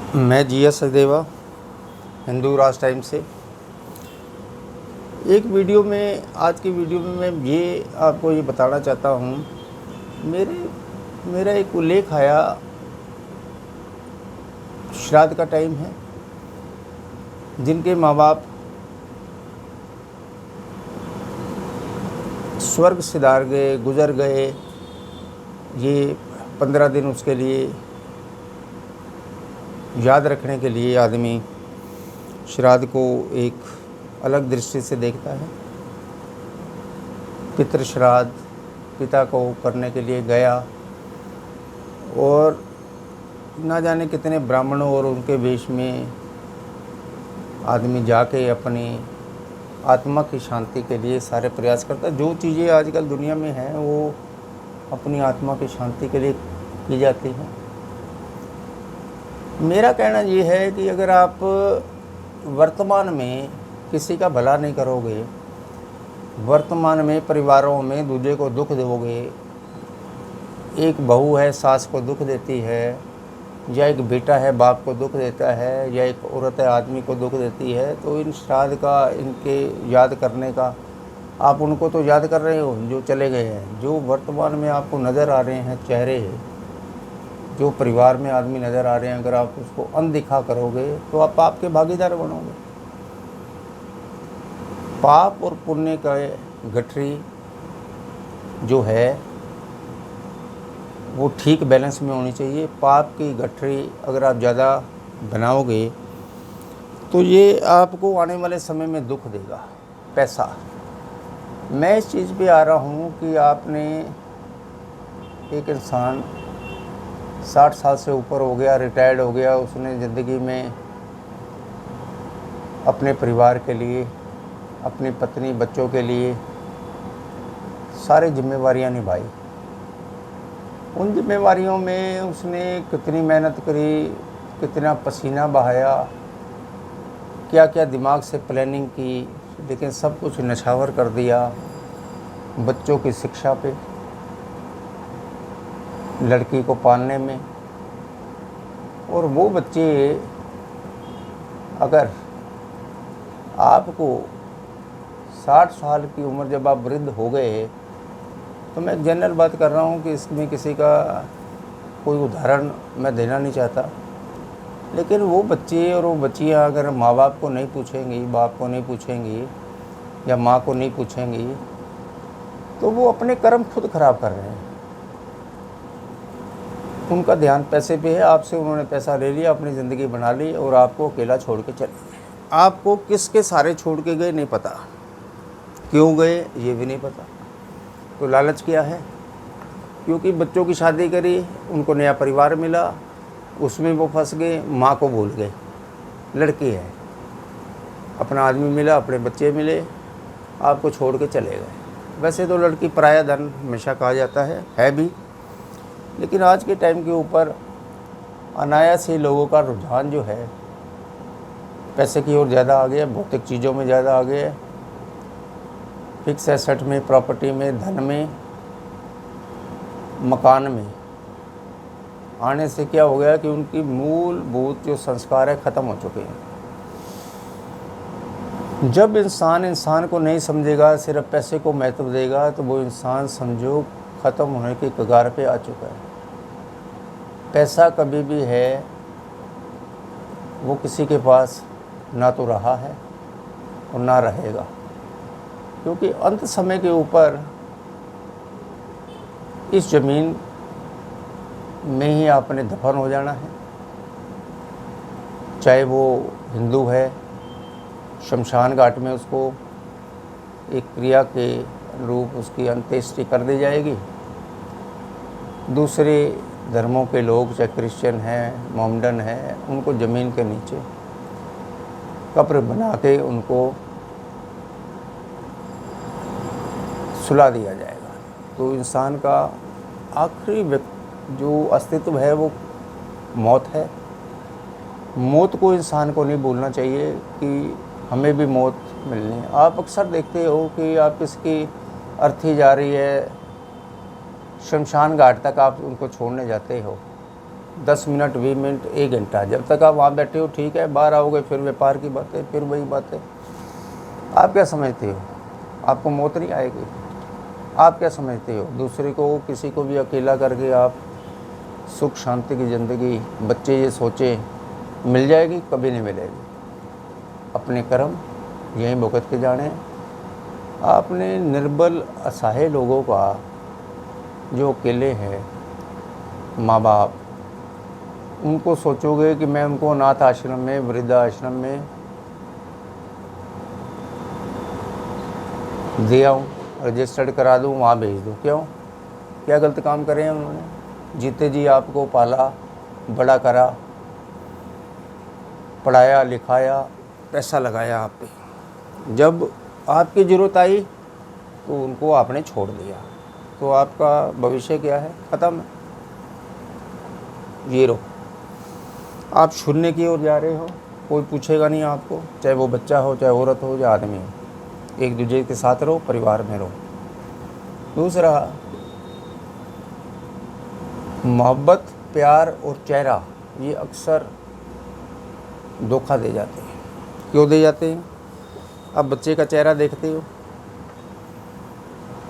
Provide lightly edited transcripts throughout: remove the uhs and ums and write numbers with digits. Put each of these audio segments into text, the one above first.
मैं जी सचदेवा हिंदू राज टाइम से एक वीडियो में आज की वीडियो में मैं ये आपको ये बताना चाहता हूँ। मेरा एक उल्लेख आया, श्राद्ध का टाइम है, जिनके माँ बाप स्वर्ग सिधार गए, गुजर गए, ये 15 दिन उसके लिए याद रखने के लिए आदमी श्राद्ध को एक अलग दृष्टि से देखता है। पितृ श्राद्ध पिता को करने के लिए गया और ना जाने कितने ब्राह्मणों और उनके वेश में आदमी जाके अपनी आत्मा की शांति के लिए सारे प्रयास करता है। जो चीज़ें आजकल दुनिया में हैं वो अपनी आत्मा की शांति के लिए की जाती हैं। मेरा कहना ये है कि अगर आप वर्तमान में किसी का भला नहीं करोगे, वर्तमान में परिवारों में दूसरे को दुख दोगे, एक बहू है सास को दुख देती है, या एक बेटा है बाप को दुख देता है, या एक औरत है आदमी को दुख देती है, तो इन श्राद्ध का, इनके याद करने का, आप उनको तो याद कर रहे हो जो चले गए हैं। जो वर्तमान में आपको नज़र आ रहे हैं चेहरे, जो परिवार में आदमी नज़र आ रहे हैं, अगर आप उसको अनदेखा करोगे तो आप पाप के भागीदार बनोगे। पाप और पुण्य का गठरी जो है वो ठीक बैलेंस में होनी चाहिए। पाप की गठरी अगर आप ज़्यादा बनाओगे तो ये आपको आने वाले समय में दुख देगा। पैसा, मैं इस चीज़ पे आ रहा हूँ कि आपने एक इंसान 60 साल से ऊपर हो गया, रिटायर्ड हो गया, उसने ज़िंदगी में अपने परिवार के लिए, अपनी पत्नी बच्चों के लिए सारी जिम्मेवारियां निभाई। उन जिम्मेवारियों में उसने कितनी मेहनत करी, कितना पसीना बहाया, क्या क्या दिमाग से प्लानिंग की, लेकिन सब कुछ नछावर कर दिया बच्चों की शिक्षा पे, लड़की को पालने में। और वो बच्चे अगर आपको 60 साल की उम्र जब आप वृद्ध हो गए, तो मैं जनरल बात कर रहा हूँ कि इसमें किसी का कोई उदाहरण मैं देना नहीं चाहता, लेकिन वो बच्चे और वो बच्चियाँ अगर माँ बाप को नहीं पूछेंगी, बाप को नहीं पूछेंगी, या माँ को नहीं पूछेंगी, तो वो अपने कर्म खुद खराब कर रहे हैं। उनका ध्यान पैसे पे है, आपसे उन्होंने पैसा ले लिया, अपनी ज़िंदगी बना ली और आपको अकेला छोड़ के चले गए। आपको किसके सारे छोड़ के गए नहीं पता, क्यों गए ये भी नहीं पता। तो लालच क्या है? क्योंकि बच्चों की शादी करी, उनको नया परिवार मिला, उसमें वो फंस गए, माँ को भूल गए। लड़की है, अपना आदमी मिला, अपने बच्चे मिले, आपको छोड़ के चले गए। वैसे तो लड़की पराया धन हमेशा कहा जाता है भी, लेकिन आज के टाइम के ऊपर अनायास ही लोगों का रुझान जो है पैसे की ओर ज़्यादा आ गया, भौतिक चीज़ों में ज़्यादा आ गया, फिक्स एसेट में, प्रॉपर्टी में, धन में, मकान में आने से क्या हो गया कि उनकी मूलभूत जो संस्कार है ख़त्म हो चुके हैं। जब इंसान को नहीं समझेगा, सिर्फ पैसे को महत्व देगा, तो वो इंसान समझो ख़त्म होने के कगार पे आ चुका है। पैसा कभी भी है वो किसी के पास ना तो रहा है और ना रहेगा, क्योंकि अंत समय के ऊपर इस ज़मीन में ही आपने दफन हो जाना है। चाहे वो हिंदू है, शमशान घाट में उसको एक क्रिया के रूप उसकी अंत्येष्टि कर दी जाएगी। दूसरे धर्मों के लोग, चाहे क्रिश्चियन हैं, मोमडन हैं, उनको ज़मीन के नीचे कब्र बना के उनको सुला दिया जाएगा। तो इंसान का आखिरी जो अस्तित्व है वो मौत है। मौत को इंसान को नहीं भूलना चाहिए कि हमें भी मौत मिलनी है। आप अक्सर देखते हो कि आप किसकी अर्थी जा रही है, शमशान घाट तक आप उनको छोड़ने जाते हो, 10 मिनट 20 मिनट 1 घंटा, जब तक आप वहाँ बैठे हो ठीक है, बाहर आओगे फिर व्यापार की बातें, फिर वही बातें। आप क्या समझते हो आपको मौत नहीं आएगी? आप क्या समझते हो दूसरे को, किसी को भी अकेला करके आप सुख शांति की ज़िंदगी, बच्चे ये सोचे मिल जाएगी? कभी नहीं मिलेगी। अपने कर्म यहीं भुगत के जाने। आपने निर्बल असहाय लोगों का, जो अकेले हैं माँ बाप, उनको सोचोगे कि मैं उनको अनाथ आश्रम में, वृद्धाश्रम में दे आऊँ, रजिस्टर्ड करा दूँ, वहाँ भेज दूँ। क्यों? क्या गलत काम करे हैं उन्होंने? जीते जी आपको पाला, बड़ा करा, पढ़ाया लिखाया, पैसा लगाया आप पे। जब आपकी ज़रूरत आई तो उनको आपने छोड़ दिया, तो आपका भविष्य क्या है? ख़त्म, ज़ीरो। आप शून्य की ओर जा रहे हो। कोई पूछेगा नहीं आपको, चाहे वो बच्चा हो, चाहे औरत हो, या आदमी हो। एक दूसरे के साथ रहो, परिवार में रहो। दूसरा, मोहब्बत, प्यार और चेहरा ये अक्सर धोखा दे जाते हैं। क्यों दे जाते हैं? आप बच्चे का चेहरा देखते हो,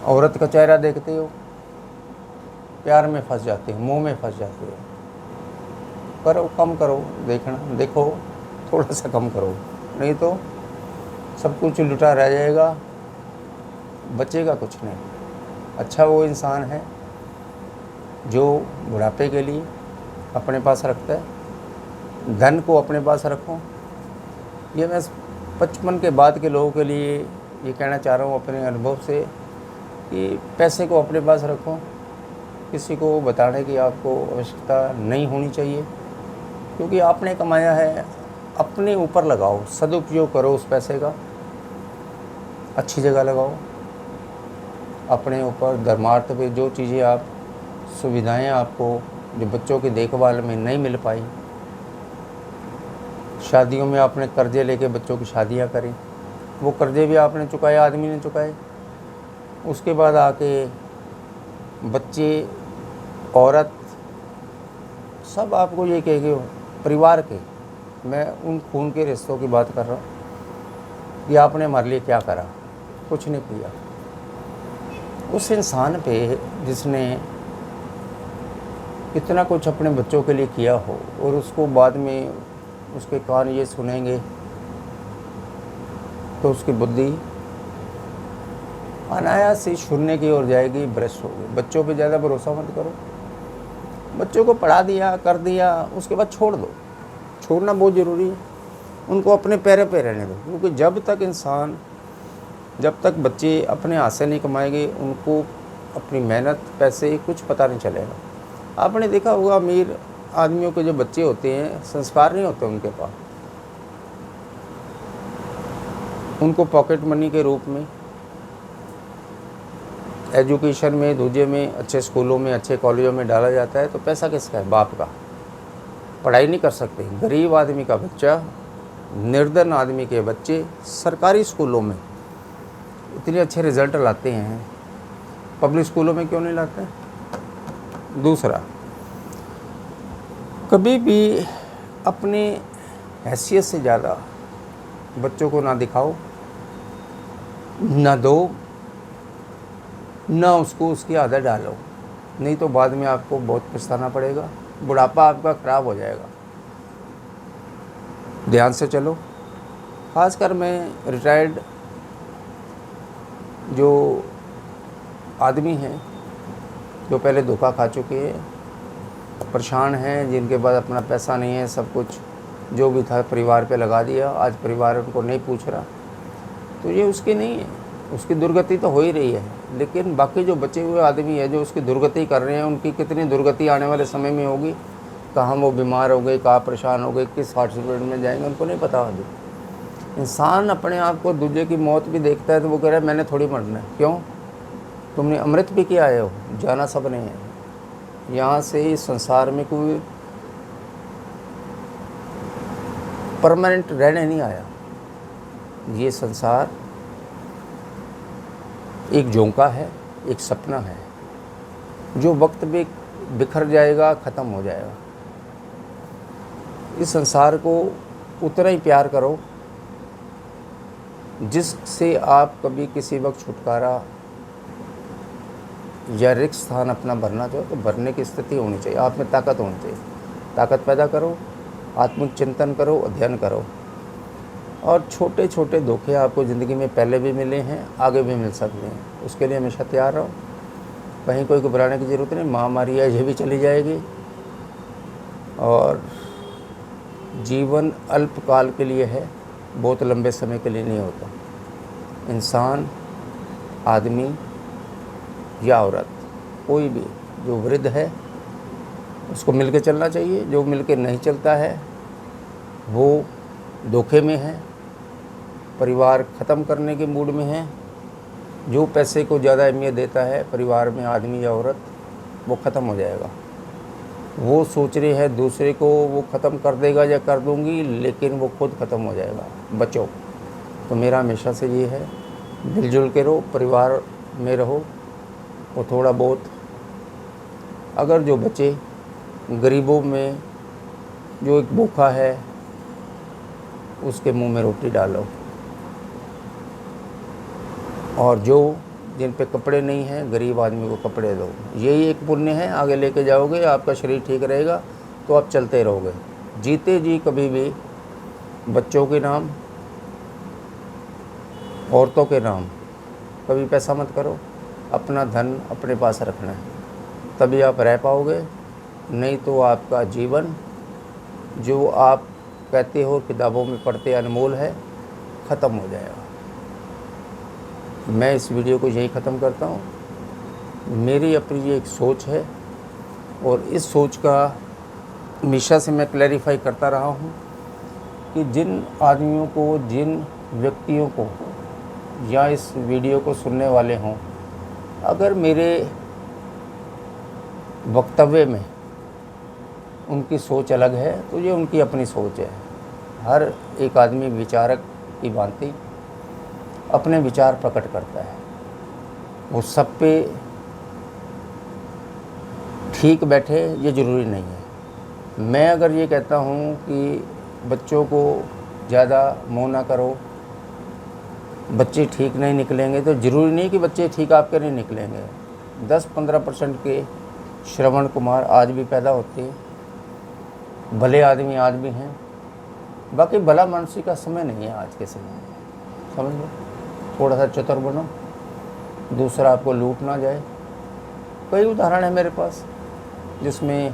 औरत का चेहरा देखते हो, प्यार में फंस जाते हो, मोह में फंस जाते हो। करो, कम करो देखना, देखो थोड़ा सा कम करो, नहीं तो सब कुछ लुटा रह जाएगा, बचेगा कुछ नहीं। अच्छा वो इंसान है जो बुढ़ापे के लिए अपने पास रखता है। धन को अपने पास रखो। ये मैं 55 के बाद के लोगों के लिए ये कहना चाह रहा हूँ अपने अनुभव से, कि पैसे को अपने पास रखो। किसी को बताने की आपको आवश्यकता नहीं होनी चाहिए, क्योंकि आपने कमाया है, अपने ऊपर लगाओ, सदुपयोग करो उस पैसे का, अच्छी जगह लगाओ। अपने ऊपर धर्मार्थ पे जो चीज़ें आप, सुविधाएं आपको जो बच्चों की देखभाल में नहीं मिल पाई, शादियों में आपने कर्जे लेके बच्चों की शादियां करी, वो कर्जे भी आपने चुकाए, आदमी ने चुकाए। उसके बाद आके बच्चे, औरत, सब आपको ये कहेंगे, परिवार के, मैं उन खून के रिश्तों की बात कर रहा हूँ कि आपने हमारे लिए क्या करा? कुछ नहीं किया। उस इंसान पे जिसने इतना कुछ अपने बच्चों के लिए किया हो और उसको बाद में उसके कान ये सुनेंगे, तो उसकी बुद्धि अनायास ही शून्य की ओर जाएगी, भ्रष्ट होगी। बच्चों पे ज़्यादा भरोसा मत करो। बच्चों को पढ़ा दिया, कर दिया, उसके बाद छोड़ दो। छोड़ना बहुत ज़रूरी है। उनको अपने पैरों पे रहने दो, क्योंकि जब तक बच्चे अपने हाथ से नहीं कमाएंगे, उनको अपनी मेहनत, पैसे कुछ पता नहीं चलेगा। आपने देखा होगा अमीर आदमियों के जो बच्चे होते हैं, संस्कार नहीं होते उनके पास। उनको पॉकेट मनी के रूप में एजुकेशन में, दूजे में, अच्छे स्कूलों में, अच्छे कॉलेजों में डाला जाता है। तो पैसा किसका है? बाप का। पढ़ाई नहीं कर सकते। गरीब आदमी का बच्चा, निर्धन आदमी के बच्चे सरकारी स्कूलों में इतने अच्छे रिजल्ट लाते हैं, पब्लिक स्कूलों में क्यों नहीं लाते? दूसरा, कभी भी अपने हैसियत से ज़्यादा बच्चों को ना दिखाओ, ना दो, ना उसको उसकी आदत डालो, नहीं तो बाद में आपको बहुत पछताना पड़ेगा। बुढ़ापा आपका ख़राब हो जाएगा। ध्यान से चलो। खासकर मैं रिटायर्ड जो आदमी हैं, जो पहले धोखा खा चुके हैं, परेशान हैं, जिनके पास अपना पैसा नहीं है, सब कुछ जो भी था परिवार पे लगा दिया, आज परिवार उनको नहीं पूछ रहा, तो ये उसकी नहीं है। उसकी दुर्गति तो हो ही रही है, लेकिन बाकी जो बचे हुए आदमी है जो उसकी दुर्गति कर रहे हैं, उनकी कितनी दुर्गति आने वाले समय में होगी, कहाँ वो बीमार हो गए, कहाँ परेशान हो गए, किस हॉस्पिटल में जाएंगे, उनको नहीं पता अभी। इंसान अपने आप को दूसरे की मौत भी देखता है तो वो कह रहा है मैंने थोड़ी मरना है। क्यों? तुमने अमृत भी किया आए हो, जाना सब नहीं है। यहाँ से इस संसार में कोई परमानेंट रहने नहीं आया। ये संसार एक झोंका है, एक सपना है, जो वक्त में बिखर जाएगा, ख़त्म हो जाएगा। इस संसार को उतना ही प्यार करो जिससे आप कभी किसी वक्त छुटकारा या रिक्त स्थान अपना भरना चाहो तो भरने की स्थिति होनी चाहिए, आप में ताकत होनी चाहिए। ताकत पैदा करो, आत्मिक चिंतन करो, अध्ययन करो। और छोटे छोटे धोखे आपको ज़िंदगी में पहले भी मिले हैं, आगे भी मिल सकते हैं, उसके लिए हमेशा तैयार रहो। कहीं कोई घबराने की ज़रूरत नहीं, महामारी है ये भी चली जाएगी। और जीवन अल्पकाल के लिए है, बहुत लंबे समय के लिए नहीं होता। इंसान, आदमी या औरत, कोई भी जो वृद्ध है उसको मिल के चलना चाहिए। जो मिल के नहीं चलता है वो धोखे में है, परिवार ख़त्म करने के मूड में है। जो पैसे को ज़्यादा अहमियत देता है परिवार में, आदमी या औरत, वो ख़त्म हो जाएगा। वो सोच रहे हैं दूसरे को वो ख़त्म कर देगा या कर दूंगी, लेकिन वो खुद ख़त्म हो जाएगा। बचो। तो मेरा हमेशा से ये है, मिलजुल के रहो, परिवार में रहो। वो थोड़ा बहुत अगर जो बचे, गरीबों में जो एक भूखा है उसके मुंह में रोटी डालो। और जो जिन पे कपड़े नहीं हैं, गरीब आदमी को कपड़े दो। यही एक पुण्य है, आगे लेके जाओगे, आपका शरीर ठीक रहेगा तो आप चलते रहोगे। जीते जी कभी भी बच्चों के नाम, औरतों के नाम कभी पैसा मत करो। अपना धन अपने पास रखना है, तभी आप रह पाओगे। नहीं तो आपका जीवन जो आप कहते हो किताबों में पढ़ते अनमोल है, ख़त्म हो जाएगा। मैं इस वीडियो को यही ख़त्म करता हूँ। मेरी अपनी ये एक सोच है और इस सोच का हमेशा से मैं क्लैरिफाई करता रहा हूँ कि जिन आदमियों को, जिन व्यक्तियों को या इस वीडियो को सुनने वाले हों, अगर मेरे वक्तव्य में उनकी सोच अलग है तो ये उनकी अपनी सोच है। हर एक आदमी विचारक की भांति अपने विचार प्रकट करता है। वो सब पे ठीक बैठे ये ज़रूरी नहीं है। मैं अगर ये कहता हूँ कि बच्चों को ज़्यादा मोह ना करो, बच्चे ठीक नहीं निकलेंगे, तो ज़रूरी नहीं कि बच्चे ठीक आपके नहीं निकलेंगे। 10-15% के श्रवण कुमार आज भी पैदा होते हैं, भले आदमी आज भी हैं। बाकी भला मनुष्य का समय नहीं है आज के समय में, समझ लो। थोड़ा सा चतुर बनो, दूसरा आपको लूट ना जाए। कई उदाहरण है मेरे पास जिसमें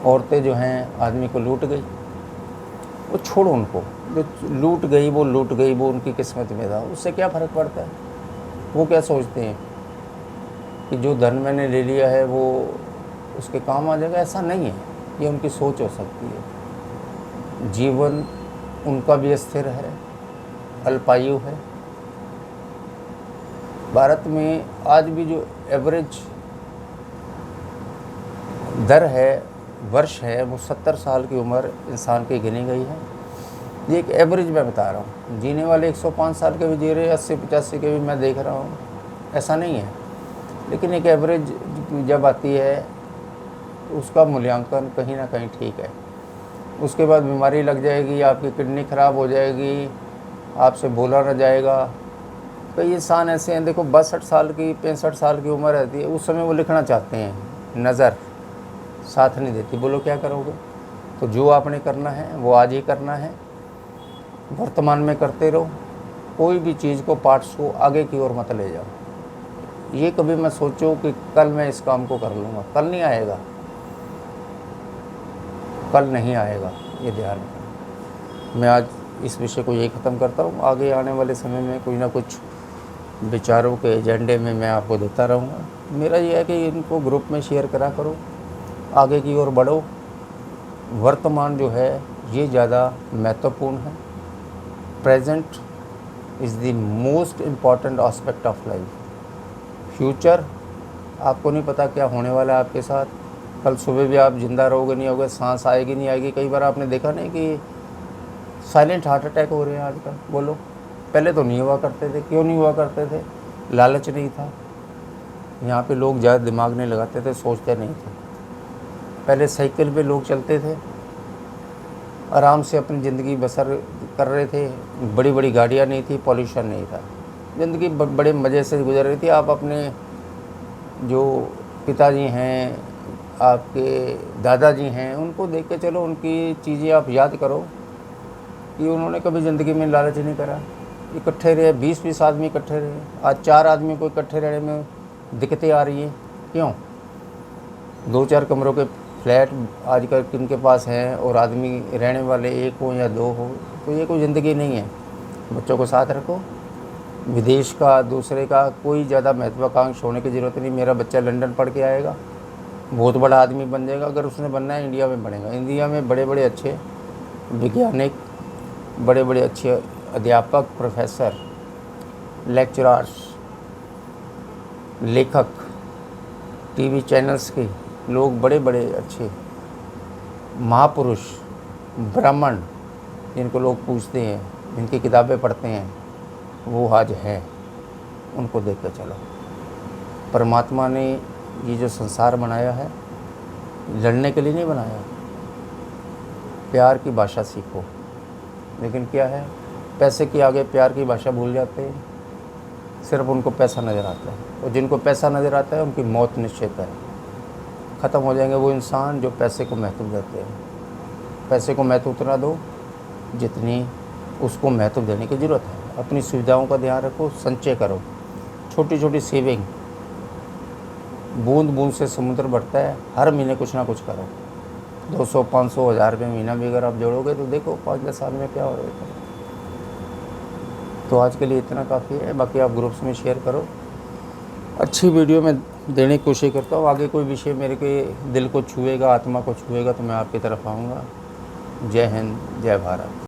औरतें जो हैं आदमी को लूट गई। वो छोड़ो उनको, जो लूट गई वो लूट गई, वो उनकी किस्मत में था, उससे क्या फ़र्क पड़ता है। वो क्या सोचते हैं कि जो धन मैंने ले लिया है वो उसके काम आ जाएगा। ऐसा नहीं है, ये उनकी सोच हो सकती है। जीवन उनका भी अस्थिर है, अल्पायु है। भारत में आज भी जो एवरेज दर है, वर्ष है, वो 70 साल की उम्र इंसान की गिनी गई है। ये एक एवरेज मैं बता रहा हूँ। जीने वाले 105 साल के भी जी रहे, 80-85 के भी मैं देख रहा हूँ, ऐसा नहीं है। लेकिन एक एवरेज जब आती है तो उसका मूल्यांकन कहीं ना कहीं ठीक है। उसके बाद बीमारी लग जाएगी, आपकी किडनी ख़राब हो जाएगी, आपसे बोला ना जाएगा। कई इंसान ऐसे हैं, देखो 62 साल की, 65 साल की उम्र रहती है, उस समय वो लिखना चाहते हैं, नज़र साथ नहीं देती। बोलो क्या करोगे। तो जो आपने करना है वो आज ही करना है, वर्तमान में करते रहो। कोई भी चीज़ को, पार्ट्स को आगे की ओर मत ले जाओ। ये कभी मैं सोचो कि कल मैं इस काम को कर लूँगा, कल नहीं आएगा, कल नहीं आएगा, ये ध्यान रखना। मैं आज इस विषय को यही ख़त्म करता हूँ। आगे आने वाले समय में कुछ ना कुछ विचारों के एजेंडे में मैं आपको देता रहूँगा। मेरा ये है कि इनको ग्रुप में शेयर करा करो, आगे की ओर बढ़ो। वर्तमान जो है ये ज़्यादा महत्वपूर्ण है। Present is the most important aspect of life. Future आपको नहीं पता क्या होने वाला है आपके साथ। कल सुबह भी आप ज़िंदा रहोगे नहीं होगे, सांस आएगी नहीं आएगी। कई बार आपने देखा नहीं कि साइलेंट हार्ट अटैक हो रहे हैं आजकल। बोलो, पहले तो नहीं हुआ करते थे। क्यों नहीं हुआ करते थे? लालच नहीं था। यहाँ पे लोग ज़्यादा दिमाग नहीं लगाते थे, सोचते नहीं थे। पहले साइकिल पे लोग चलते थे, आराम से अपनी ज़िंदगी बसर कर रहे थे। बड़ी बड़ी गाड़ियाँ नहीं थी, पॉल्यूशन नहीं था, ज़िंदगी बड़े मज़े से गुजर रही थी। आप अपने जो पिताजी हैं, आपके दादाजी हैं, उनको देख के चलो, उनकी चीज़ें आप याद करो कि उन्होंने कभी ज़िंदगी में लालच नहीं करा। इकट्ठे रहे, 20-20 आदमी इकट्ठे रहे। आज 4 आदमी को इकट्ठे रहने में दिक्कतें आ रही हैं। क्यों? 2-4 कमरों के फ्लैट आजकल किनके पास हैं और आदमी रहने वाले 1 हो या 2 हो, तो ये कोई ज़िंदगी नहीं है। बच्चों को साथ रखो। विदेश का, दूसरे का कोई ज़्यादा महत्वाकांक्षा होने की ज़रूरत नहीं। मेरा बच्चा लंदन पढ़ के आएगा, बहुत बड़ा आदमी बन जाएगा। अगर उसने बनना है, इंडिया में बनेगा। इंडिया में बड़े बड़े अच्छे वैज्ञानिक, बड़े बड़े अच्छे अध्यापक, प्रोफेसर, लेक्चरर्स, लेखक, टीवी चैनल्स के लोग, बड़े बड़े अच्छे महापुरुष, ब्राह्मण, जिनको लोग पूछते हैं, जिनकी किताबें पढ़ते हैं, वो आज है। उनको देख कर चलो। परमात्मा ने ये जो संसार बनाया है, लड़ने के लिए नहीं बनाया। प्यार की भाषा सीखो। लेकिन क्या है, पैसे के आगे प्यार की भाषा भूल जाते हैं। सिर्फ उनको पैसा नज़र आता है, और जिनको पैसा नज़र आता है उनकी मौत निश्चित है। ख़त्म हो जाएंगे वो इंसान जो पैसे को महत्व देते हैं। पैसे को महत्व उतना दो जितनी उसको महत्व देने की ज़रूरत है। अपनी सुविधाओं का ध्यान रखो, संचय करो, छोटी छोटी सेविंग। बूंद बूंद से समुद्र बढ़ता है। हर महीने कुछ ना कुछ करो। 200, 500, 1000 रुपये महीना भी अगर आप जोड़ोगे तो देखो 5-10 साल में क्या हो रहा है। तो आज के लिए इतना काफ़ी है। बाकी आप ग्रुप्स में शेयर करो। अच्छी वीडियो में देने की कोशिश करता हूँ। आगे कोई विषय मेरे के दिल को छुएगा, आत्मा को छुएगा, तो मैं आपकी तरफ आऊँगा। जय हिंद, जय भारत।